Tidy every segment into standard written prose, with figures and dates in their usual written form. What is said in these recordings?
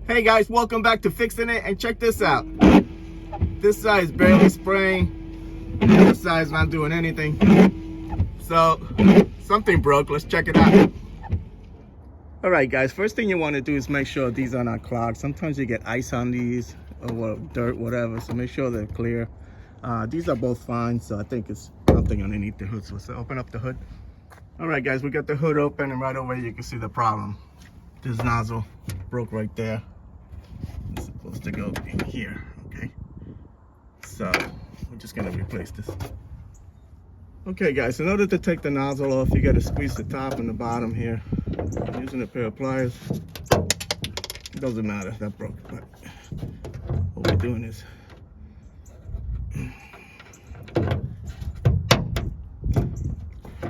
Hey guys, welcome back to Fixin' It, and check this out. This side is barely spraying, this side is not doing anything. So something broke. Let's check it out. All right guys, first thing you want to do is make sure these are not clogged. Sometimes you get ice on these or dirt, whatever, so make sure they're clear. These are both fine, so I think it's something underneath the hood. So let's open up the hood. All right guys, we got the hood open, and right away you can see the problem. This nozzle broke right there. It's supposed to go in here, okay? So we're just gonna replace this. Okay guys, in order to take the nozzle off, you gotta squeeze the top and the bottom here. I'm using a pair of pliers. It doesn't matter, that broke, but what we're doing is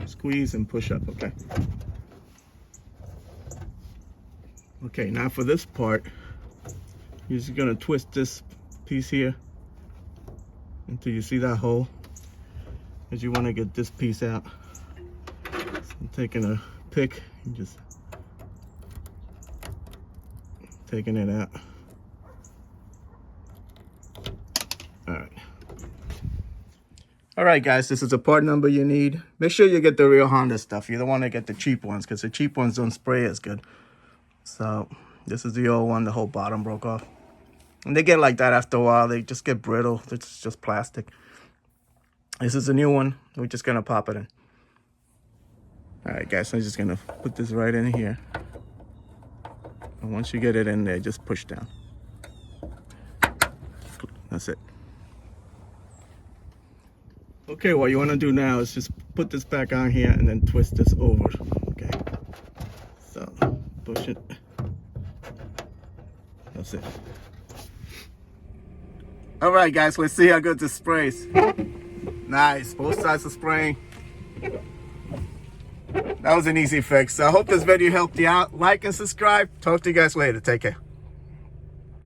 squeeze and push up, okay? Okay, now for this part, you're just gonna twist this piece here until you see that hole, because you want to get this piece out. So I'm taking a pick and just taking it out. All right guys, this is the part number you need. Make sure you get the real Honda stuff. You don't want to get the cheap ones, because the cheap ones don't spray as good. So this is the old one. The whole bottom broke off, and they get like that after a while. They just get brittle. It's just plastic. This is a new one. We're just gonna pop it in. All right guys, so I'm just gonna put this right in here, and once you get it in there, just push down. That's it. Okay, what you want to do now is just put this back on here and then twist this over. Okay, so push it. That's it. All right guys, let's see how good this sprays. Nice, both sides are spraying. That was an easy fix. So I hope this video helped you out. Like and subscribe. Talk to you guys later. Take care.